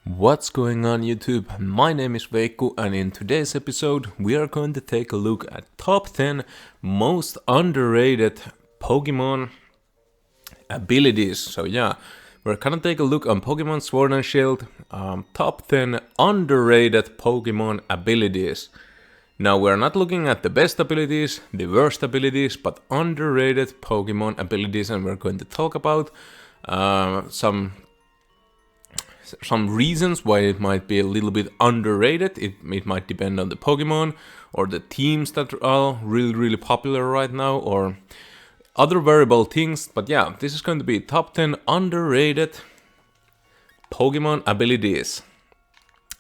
What's going on YouTube? My name is Veikku and in today's episode we are going to take a look at top 10 most underrated Pokemon abilities. So yeah, we're gonna take a look on Pokemon Sword and Shield, top 10 underrated Pokemon abilities. Now we're not looking at the best abilities, the worst abilities, but underrated Pokemon abilities, and we're going to talk about some reasons why it might be a little bit underrated. It might depend on the Pokemon or the teams that are really popular right now or other variable things. But yeah, this is going to be top 10 underrated Pokemon abilities.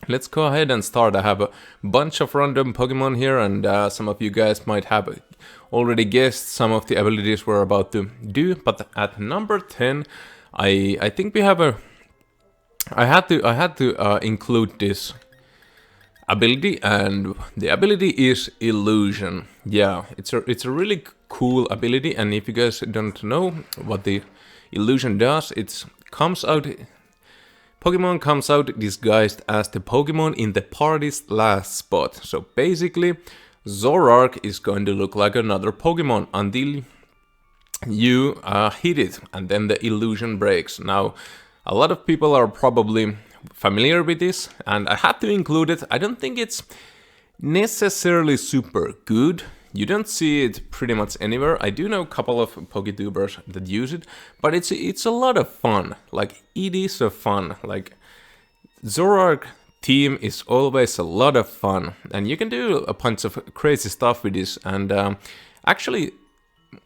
Let's go ahead and start. I have a bunch of random Pokemon here, and some of you guys might have already guessed some of the abilities we're about to do. But at number 10, I think we have a I had to include this ability, and the ability is Illusion. Yeah, it's a really cool ability, and if you guys don't know what the Illusion does, Pokemon comes out disguised as the Pokemon in the party's last spot. So basically, Zoroark is going to look like another Pokemon until you hit it, and then the illusion breaks. Now, a lot of people are probably familiar with this, and I had to include it. I don't think it's necessarily super good. You don't see it pretty much anywhere. I do know a couple of Poketubers that use it, but it's a lot of fun. Like, it is a fun. Like, Zoroark team is always a lot of fun, and you can do a bunch of crazy stuff with this. And actually,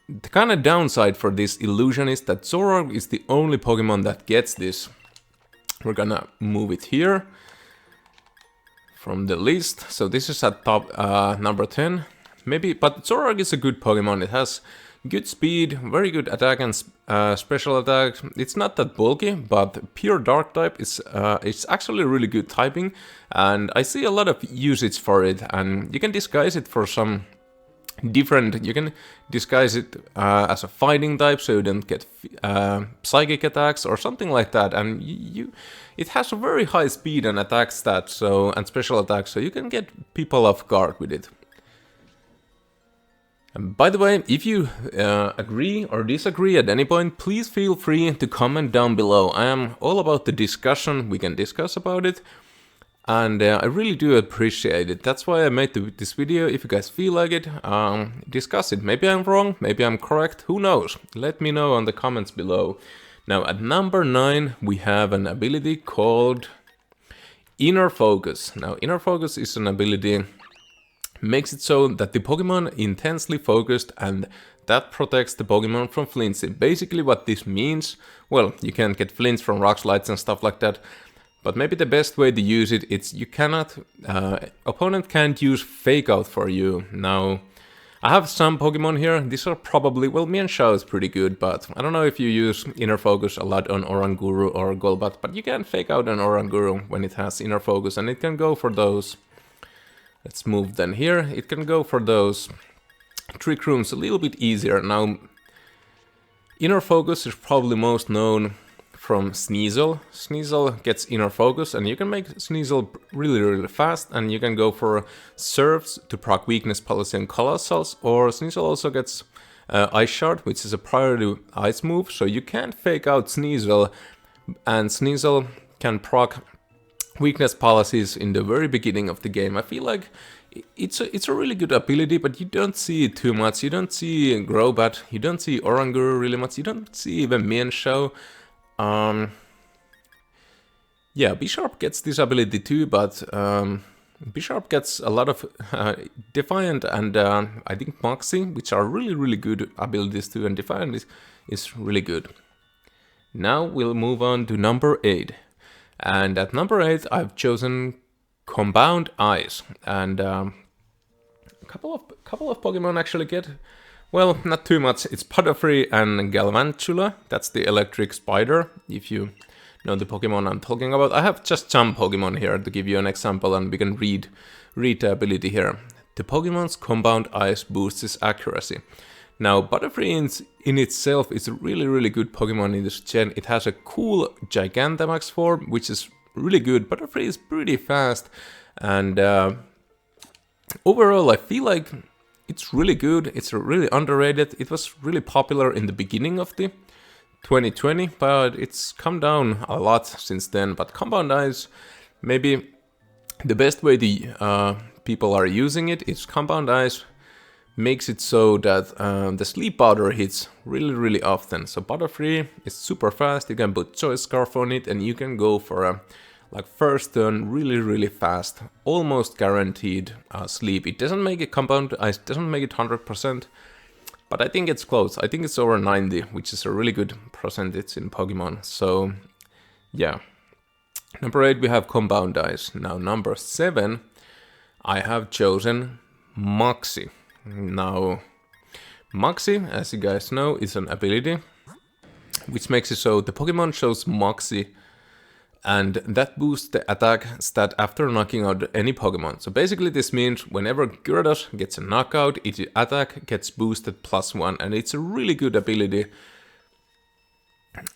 the kind of downside for this illusion is that Zoroark is the only Pokemon that gets this. We're gonna move it here from the list. So this is at top number 10. Maybe, but Zoroark is a good Pokemon. It has good speed, very good attack and special attack. It's not that bulky, but pure Dark type is it's actually really good typing, and I see a lot of usage for it. And you can disguise it for some different. You can disguise it as a fighting type, so you don't get psychic attacks or something like that. And it has a very high speed and attack stats, so and special attacks, so you can get people off guard with it. And by the way, if you agree or disagree at any point, please feel free to comment down below. I am all about the discussion. We can discuss about it. And I really do appreciate it. That's why I made this video. If you guys feel like it, discuss it. Maybe I'm wrong, maybe I'm correct, who knows? Let me know on the comments below. Now at number 9, we have an ability called Inner Focus. Now Inner Focus is an ability, makes it so that the Pokemon intensely focused, and that protects the Pokemon from flinching. Basically what this means, well, you can get flinch from rock slides and stuff like that. But maybe the best way to use it, it's you cannot, opponent can't use Fake Out for you. Now, I have some Pokemon here. These are probably, well, Mienshao is pretty good, but I don't know if you use Inner Focus a lot on Oranguru or Golbat, but you can Fake Out an Oranguru when it has Inner Focus, and it can go for those. Let's move then here. It can go for those Trick Rooms a little bit easier. Now, Inner Focus is probably most known from Sneasel. Sneasel gets Inner Focus, and you can make Sneasel really fast, and you can go for Surfs to proc Weakness Policy and Colossals, or Sneasel also gets Ice Shard, which is a priority ice move, so you can't Fake Out Sneasel, and Sneasel can proc Weakness Policies in the very beginning of the game. I feel like it's a really good ability, but you don't see it too much. You don't see Grobat, you don't see Oranguru really much, you don't see even Mienshao. Yeah, Bisharp gets this ability too, but Bisharp gets a lot of Defiant and I think Moxie, which are really good abilities too, and Defiant is really good. Now we'll move on to number 8. And at number 8, I've chosen Compound Eyes, and a couple of Pokemon actually get, well, not too much. It's Pudafree and Galvantula. That's the electric spider, if you know the Pokemon I'm talking about. I have just some Pokemon here to give you an example, and we can read the ability here. The Pokemon's Compound Eyes boosts its accuracy. Now, Butterfree in itself is a really good Pokemon in this gen. It has a cool Gigantamax form, which is really good. Butterfree is pretty fast, and overall I feel like it's really good. It's really underrated. It was really popular in the beginning of the 2020, but it's come down a lot since then. But Compound Eyes, maybe the best way the people are using it is Compound Eyes makes it so that the sleep powder hits really often. So Butterfree is super fast. You can put Choice Scarf on it, and you can go for a like first turn really fast, almost guaranteed sleep. It doesn't make it Compound Eyes doesn't make it 100%, but I think it's close. I think it's over 90, which is a really good percentage in Pokemon. So yeah. Number 8 we have Compound Eyes. Now number 7 I have chosen Moxie. Now Moxie, as you guys know, is an ability which makes it so the Pokemon shows Moxie, and that boosts the attack stat after knocking out any Pokemon. So basically this means whenever Gyarados gets a knockout, its attack gets boosted +1, and it's a really good ability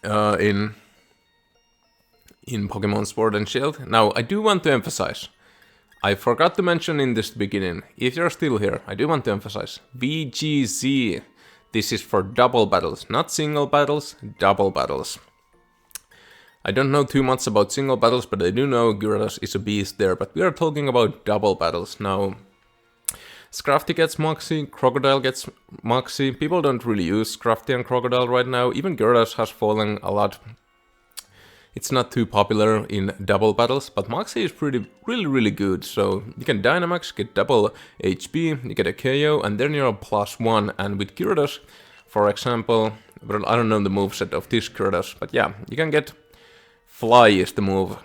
in Pokemon Sword and Shield. Now I do want to emphasize, I forgot to mention in this beginning, if you're still here, I do want to emphasize, VGC. This is for double battles, not single battles, double battles. I don't know too much about single battles, but I do know Gyarados is a beast there, but we are talking about double battles. Now, Scrafty gets Moxie, Crocodile gets Moxie. People don't really use Scrafty and Crocodile right now. Even Gyarados has fallen a lot. It's not too popular in double battles, but Moxie is really good. So you can Dynamax, get double HP, you get a KO, and then you're a +1. And with Gyarados, for example, well, I don't know the moveset of this Gyarados, but yeah, you can get Fly is the move.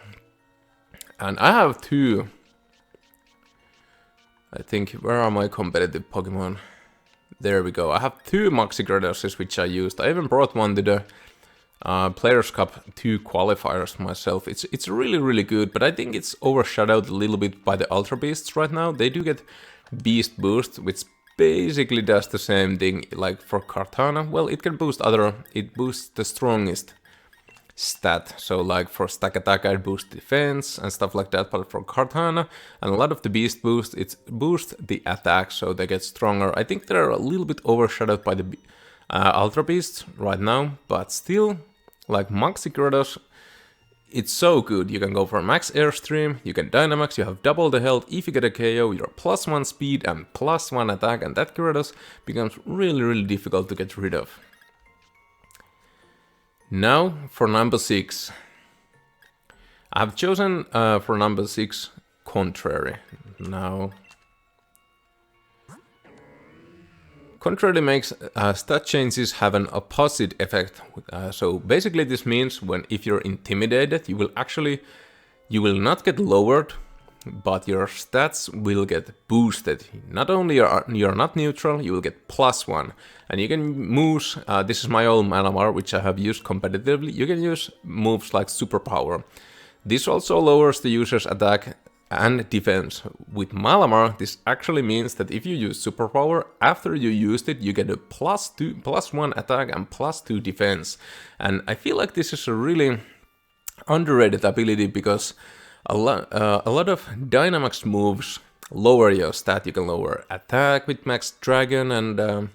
And I have 2. I think, where are my competitive Pokemon? There we go. I have 2 Moxie Gyarados which I used. I even brought one to the Players Cup 2 qualifiers myself. It's really good, but I think it's overshadowed a little bit by the Ultra Beasts right now. They do get Beast Boost, which basically does the same thing like for Kartana. Well, it can boost it boosts the strongest stat. So like for Stack Attack I boost defense and stuff like that, but for Kartana and a lot of the Beast Boost, it boosts the attack so they get stronger. I think they're a little bit overshadowed by the Ultra Beasts right now, but still, like Moxie Gyarados, it's so good. You can go for Max Airstream, you can Dynamax, you have double the health. If you get a KO, you're +1 speed and +1 attack, and that Gyarados becomes really difficult to get rid of. Now for number 6. I have chosen for number 6 Contrary. Now, Contrary makes stat changes have an opposite effect. So basically this means if you're intimidated, you will not get lowered, but your stats will get boosted. Not only you're not neutral, you will get +1. And you can moves, this is my own Malamar, which I have used competitively. You can use moves like Superpower. This also lowers the user's attack and defense. With Malamar, this actually means that if you use Superpower, after you used it, you get a +1 attack and +2 defense. And I feel like this is a really underrated ability because a lot of Dynamax moves lower your stat. You can lower attack with Max Dragon, and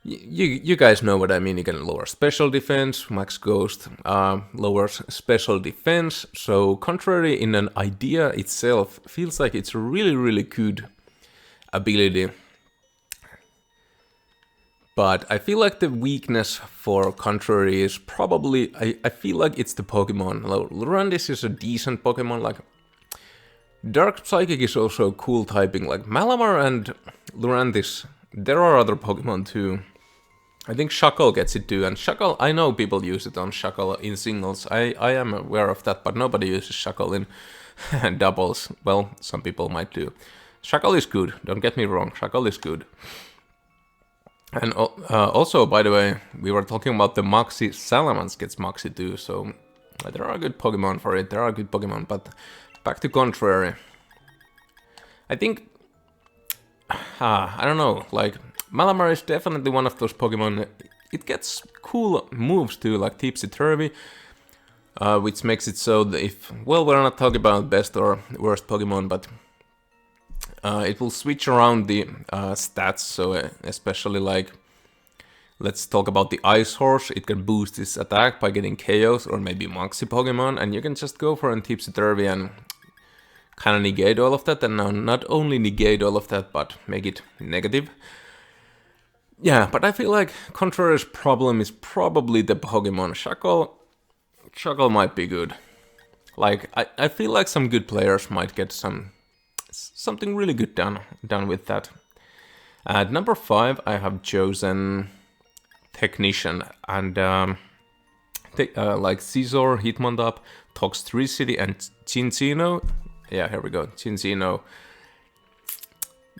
you guys know what I mean. You can lower special defense. Max Ghost lowers special defense. So Contrary in an idea itself feels like it's a really good ability. But I feel like the weakness for Contrary is probably, I feel like it's the Pokemon. Lurandis is a decent Pokemon, like Dark Psychic is also a cool typing, like Malamar and Lurandis. There are other Pokemon too. I think Shuckle gets it too, and Shuckle, I know people use it on Shuckle in singles. I am aware of that, but nobody uses Shuckle in doubles. Well, some people might do. Shuckle is good, don't get me wrong, Shuckle is good. And also, by the way, we were talking about the Moxie. Salamence gets Moxie too, so there are good Pokemon for it. There are good Pokemon, but back to Contrary. I think, I don't know, like Malamar is definitely one of those Pokemon. It gets cool moves too, like Tipsy Turvy. which makes it so that if, well, we're not talking about best or worst Pokemon, but it will switch around the stats, so especially like, let's talk about the Ice Horse. It can boost its attack by getting KOs or maybe Moxie Pokemon, and you can just go for a Tipsy-Turvy and kind of negate all of that, and now not only negate all of that, but make it negative. Yeah, but I feel like Contrary's problem is probably the Pokemon. Shackle might be good. Like, I feel like some good players might get something really good done with that. At number 5, I have chosen Technician, and like Scizor, Hitmontop, Toxtricity, and Cinccino. Yeah, here we go, Cinccino.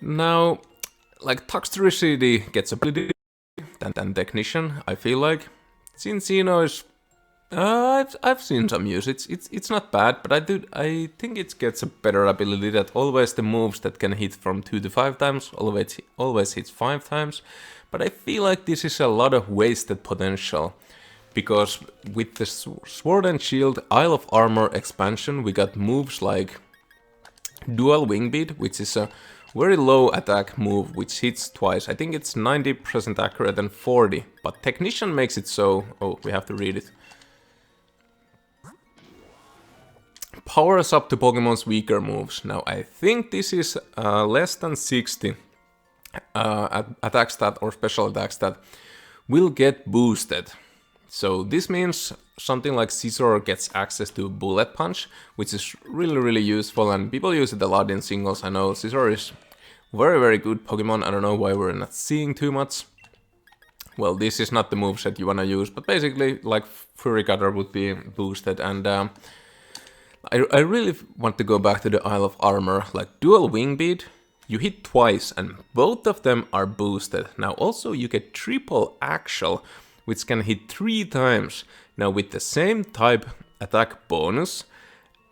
Now, like Toxtricity gets ability than Technician, I feel like. Cinccino is... I've seen some use. It's not bad, but I think it gets a better ability that always the moves that can hit from 2 to 5 times always hits 5 times. But I feel like this is a lot of wasted potential, because with the Sword and Shield Isle of Armor expansion we got moves like Dual Wing Beat, which is a very low attack move which hits twice. I think it's 90% accurate and 40, but Technician makes it so... Oh, we have to read it. Powers up to Pokemon's weaker moves. Now I think this is less than 60 attack stat or special attack stat will get boosted. So this means something like Scizor gets access to Bullet Punch, which is really useful, and people use it a lot in singles. I know Scizor is very good Pokemon. I don't know why we're not seeing too much. Well, this is not the moveset you wanna use, but basically like Fury Cutter would be boosted, and I really want to go back to the Isle of Armor. Like Dual Wing Beat, you hit twice and both of them are boosted. Now also you get Triple Axial, which can hit 3 times. Now with the same type attack bonus,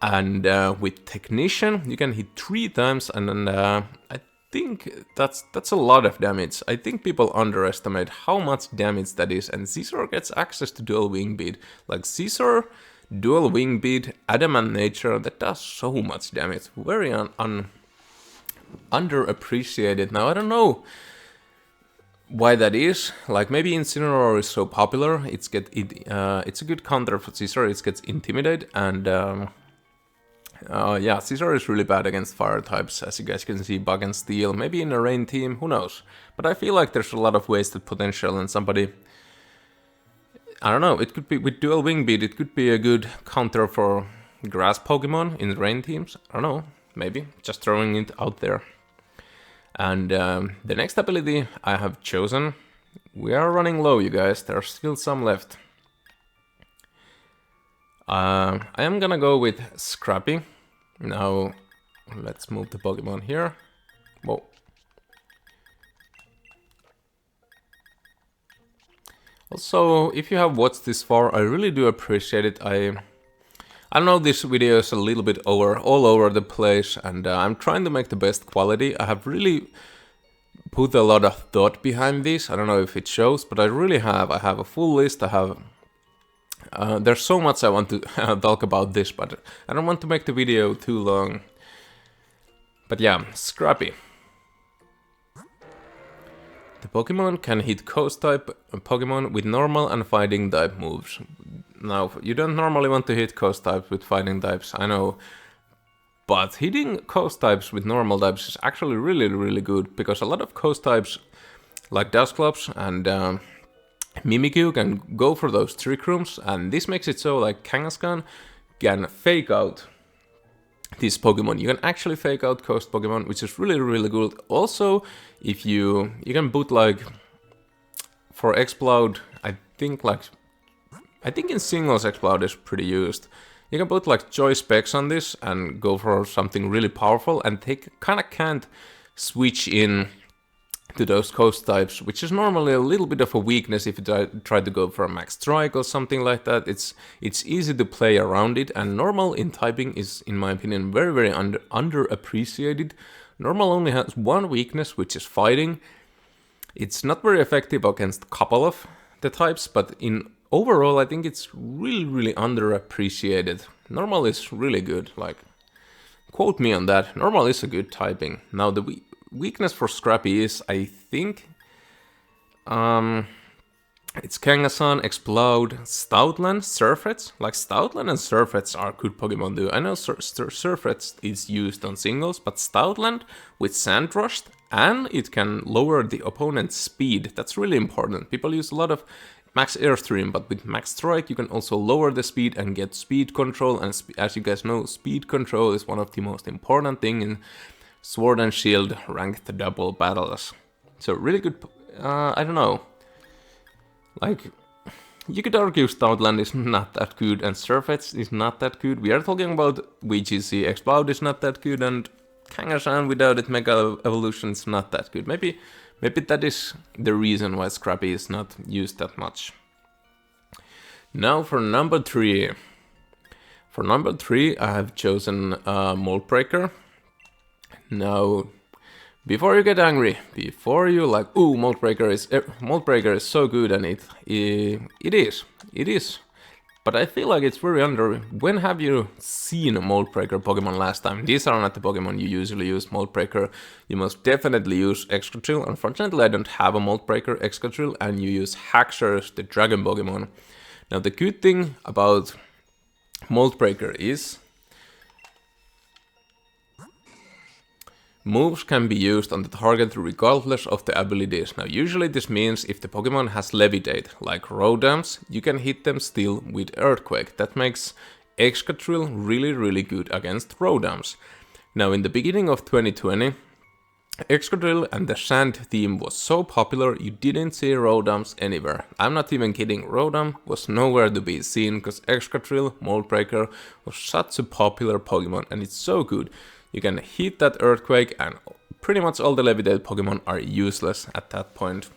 and with Technician you can hit 3 times, and then I think that's a lot of damage. I think people underestimate how much damage that is, and Scizor gets access to Dual Wing Beat. Like Scizor, Dual Wing Beat, Adamant Nature, that does so much damage. Very underappreciated. Now I don't know why that is. Like maybe Incineroar is so popular, it's a good counter for Scizor. It gets Intimidate, and yeah, Scizor is really bad against fire types, as you guys can see. Bug and Steel, maybe in a rain team, who knows. But I feel like there's a lot of wasted potential, and somebody, I don't know, it could be with Dual Wing Beat, it could be a good counter for grass Pokemon in rain teams. I don't know, maybe, just throwing it out there. And the next ability I have chosen, we are running low, you guys, there's still some left. I am gonna go with Scrappy. Now, let's move the Pokemon here. Whoa. Also, if you have watched this far, I really do appreciate it. I know this video is a little bit all over the place, and I'm trying to make the best quality. I have really put a lot of thought behind this. I don't know if it shows, but I really have. I have a full list. I have... there's so much I want to talk about this, but I don't want to make the video too long. But yeah, Scrappy. The Pokemon can hit Coast type Pokemon with normal and fighting type moves. Now, you don't normally want to hit Coast types with fighting types, I know. But hitting Coast types with normal types is actually really good, because a lot of Coast types, like Dusclops and Mimikyu, can go for those Trick Rooms, and this makes it so like Kangaskhan can fake out this Pokemon. You can actually fake out Coast Pokemon, which is really good. Also, if you can put like for Exploud, I think in singles Exploud is pretty used. You can put like Choice Specs on this and go for something really powerful, and they kind of can't switch in to those Coast types, which is normally a little bit of a weakness if you try to go for a Max Strike or something like that. It's easy to play around it, and Normal in typing is, in my opinion, very underappreciated. Normal only has one weakness, which is fighting. It's not very effective against a couple of the types, but in overall, I think it's really underappreciated. Normal is really good, like, quote me on that. Normal is a good typing. Now, the weakness for Scrappy is, I think, it's Kangaskhan, Explode, Stoutland, Surfets. Like, Stoutland and Surfets are good Pokemon too. I know Surfets is used on singles, but Stoutland with Sandrust, and it can lower the opponent's speed. That's really important. People use a lot of Max Airstream, but with Max Strike you can also lower the speed and get speed control. And as you guys know, speed control is one of the most important thing in Sword and Shield ranked double battles. So really good, I don't know. Like, you could argue Stoutland is not that good and Surfets is not that good. We are talking about VGC, Explode is not that good, and Kangaskhan without it Mega Evolution is not that good. Maybe that is the reason why Scrappy is not used that much. Now for number 3. For number 3 I have chosen Mold Breaker. Now, before you get angry, before you like, ooh, Mold Breaker is so good, and it is. But I feel like it's very under. When have you seen a Mold Breaker Pokemon last time? These are not the Pokemon you usually use. Mold Breaker, you most definitely use Excadrill. Unfortunately, I don't have a Mold Breaker Excadrill, and you use Haxorus, the Dragon Pokemon. Now, the good thing about Mold Breaker is moves can be used on the target regardless of the abilities. Now, usually this means if the Pokemon has Levitate, like Rodams, you can hit them still with Earthquake. That makes Excadrill really good against Rodams. Now, in the beginning of 2020, Excadrill and the Sand theme was so popular you didn't see Rodams anywhere. I'm not even kidding, Rodam was nowhere to be seen because Excadrill, Mold Breaker was such a popular Pokemon, and it's so good. You can hit that Earthquake and pretty much all the Levitate Pokemon are useless at that point.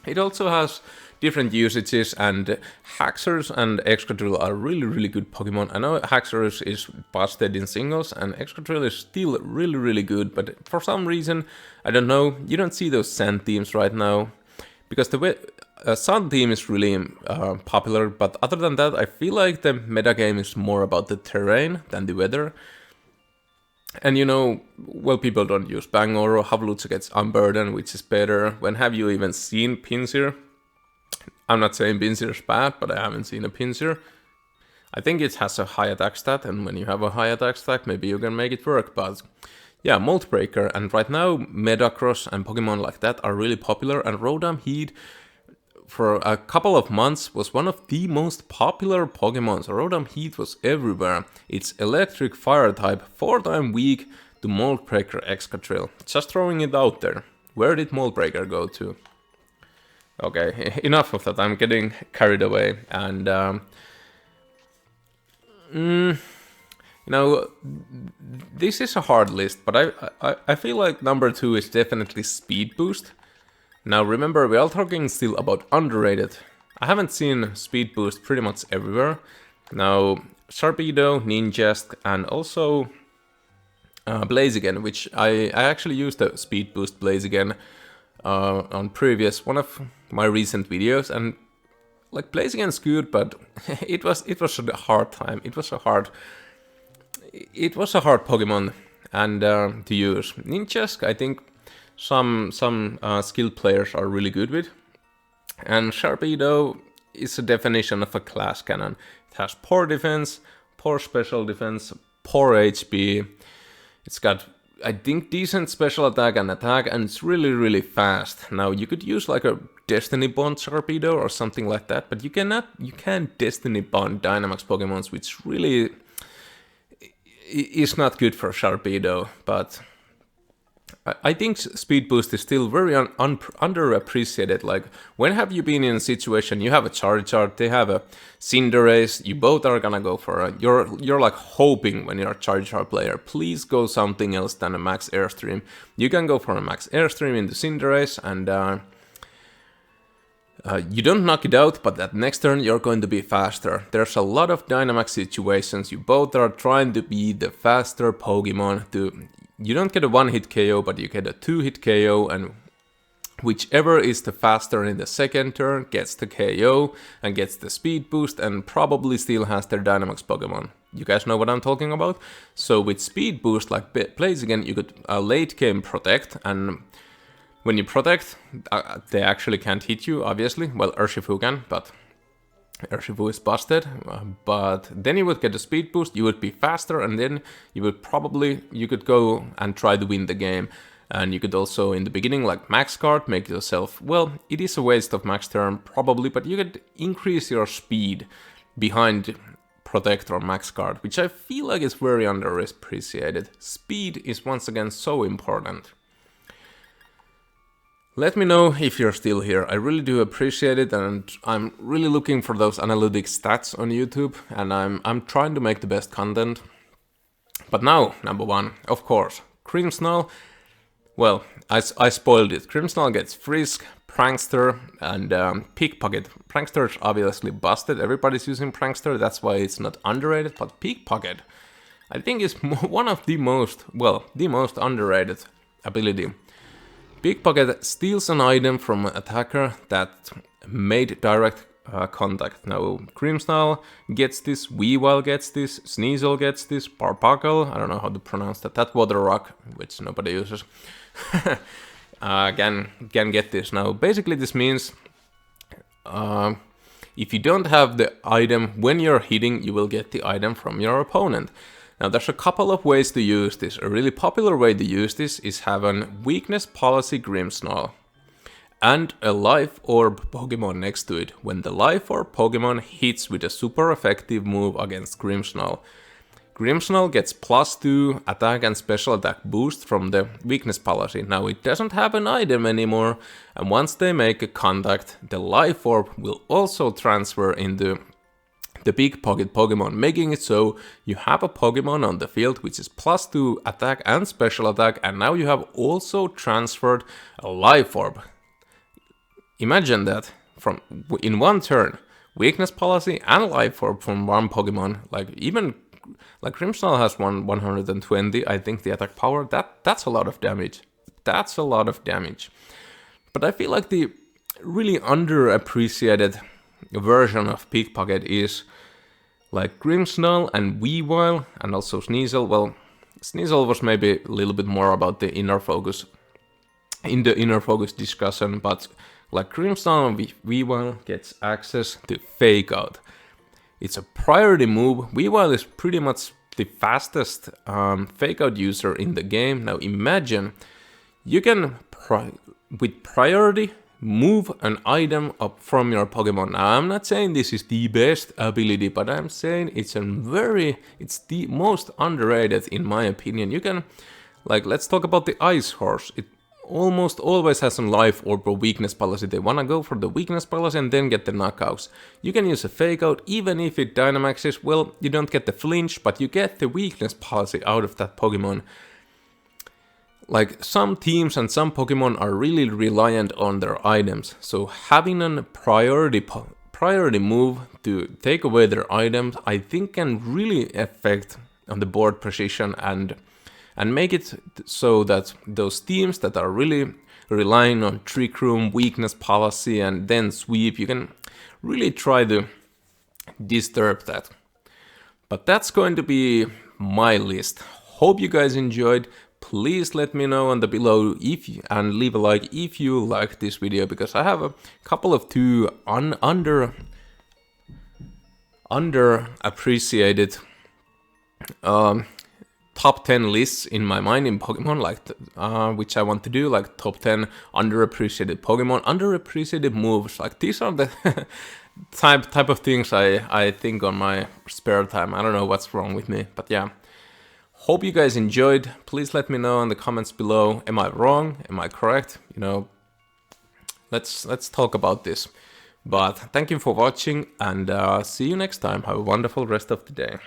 It also has different usages, and Haxorus and Excadrill are really good Pokemon. I know Haxorus is busted in singles and Excadrill is still really good, but for some reason, I don't know, you don't see those Sand themes right now. Because the Sun theme is really popular, but other than that, I feel like the metagame is more about the terrain than the weather. And you know, well, people don't use Bangor, Havlutsa gets Unburdened, which is better. When have you even seen Pinsir? I'm not saying Pinsir is bad, but I haven't seen a Pinsir. I think it has a high attack stat, and when you have a high attack stat, maybe you can make it work, but yeah, Mold Breaker, and right now, Metagross and Pokemon like that are really popular, and Rodam Heat for a couple of months was one of the most popular Pokemon. So Rodam Heat was everywhere. It's electric fire type, 4-time weak to Mold Breaker Excadrill. Just throwing it out there. Where did Mold Breaker go to? Okay, enough of that. I'm getting carried away. And now this is a hard list, but I feel like number 2 is definitely Speed Boost. Now remember, we are talking still about underrated. I haven't seen Speed Boost pretty much everywhere. Now, Sharpedo, Ninjask, and also Blaziken, which I actually used the Speed Boost Blaziken on previous one of my recent videos, and like Blaziken's good, but it was a hard time. It was a hard Pokemon and to use. Ninjask, I think some skilled players are really good with. And Sharpedo is a definition of a class cannon. It has poor defense, poor special defense, poor HP. It's got, I think, decent special attack, and it's really fast. Now, you could use like a Destiny Bond Sharpedo or something like that, but you can't Destiny Bond Dynamax Pokemons, which really is not good for Sharpedo, but I think Speed Boost is still very underappreciated. Like, when have you been in a situation, you have a Charizard, they have a Cinderace, you both are gonna go for a, you're like hoping when you're a Charizard player, please go something else than a Max Airstream. You can go for a Max Airstream into Cinderace, and you don't knock it out, but that next turn you're going to be faster. There's a lot of Dynamax situations, you both are trying to be the faster Pokemon to... You don't get a 1-hit KO, but you get a 2-hit KO, and Whichever is the faster in the second turn gets the KO and gets the speed boost and probably still has their Dynamax Pokemon. You guys know what I'm talking about? So with speed boost like Blaziken, you could late game protect, and when you protect, they actually can't hit you, obviously. Well, Urshifu can, but Urshifu is busted. But then you would get a speed boost, you would be faster, and then you could go and try to win the game. And you could also, in the beginning, like max guard, make yourself, well, it is a waste of max turn, probably, but you could increase your speed behind protect or max guard, which I feel like is very underappreciated. Speed is once again so important. Let me know if you're still here. I really do appreciate it, and I'm really looking for those analytic stats on YouTube, and I'm trying to make the best content. But now, number one, of course, Grimmsnarl. Well, I spoiled it. Grimmsnarl gets Frisk, Prankster, and Pickpocket. Prankster is obviously busted. Everybody's using Prankster, that's why it's not underrated. But Pickpocket, I think, is one of the most underrated ability. Pickpocket steals an item from an attacker that made direct contact. Now, Grimmsnarl gets this, Weavile gets this, Sneasel gets this, Barbuckle, I don't know how to pronounce that, that Water Rock, which nobody uses, can get this. Now, basically this means if you don't have the item when you're hitting, you will get the item from your opponent. Now, there's a couple of ways to use this. A really popular way to use this is have a weakness policy Grimmsnarl and a life orb Pokemon next to it. When the life orb Pokemon hits with a super effective move against Grimmsnarl, Grimmsnarl gets +2 attack and special attack boost from the weakness policy. Now, it doesn't have an item anymore, and once they make a contact, the life orb will also transfer into the Pickpocket Pokemon, making it so you have a Pokemon on the field which is +2 attack and special attack, and now you have also transferred a life orb. Imagine that from in one turn, weakness policy and life orb from one Pokemon. Like even like Grimmsnarl has 120, I think, the attack power. That's a lot of damage. That's a lot of damage. But I feel like the really underappreciated version of Pickpocket is like Grimmsnarl and Weavile and also Sneasel. Well, Sneasel was maybe a little bit more about the inner focus in the inner focus discussion, but like Grimmsnarl and Weavile gets access to Fake Out. It's a priority move. Weavile is pretty much the fastest Fake Out user in the game. Now imagine you can with priority move an item up from your Pokemon. Now, I'm not saying this is the best ability, but I'm saying it's the most underrated in my opinion. You can, like, let's talk about the Ice Horse. It almost always has some life orb or weakness policy. They wanna go for the weakness policy and then get the knockouts. You can use a Fake Out, even if it Dynamaxes, well, you don't get the flinch, but you get the weakness policy out of that Pokemon. Like, some teams and some Pokemon are really reliant on their items, so having a priority move to take away their items, I think can really affect on the board position and make it so that those teams that are really relying on Trick Room, weakness policy, and then sweep, you can really try to disturb that. But that's going to be my list. Hope you guys enjoyed. Please let me know on the below and leave a like if you like this video, because I have a couple of underappreciated top 10 lists in my mind in Pokemon, like which I want to do, like top 10 underappreciated Pokemon, underappreciated moves. Like, these are the type of things I think on my spare time. I don't know what's wrong with me, but yeah. Hope you guys enjoyed. Please let me know in the comments below. Am I wrong? Am I correct? You know, let's talk about this. But thank you for watching, and see you next time. Have a wonderful rest of the day.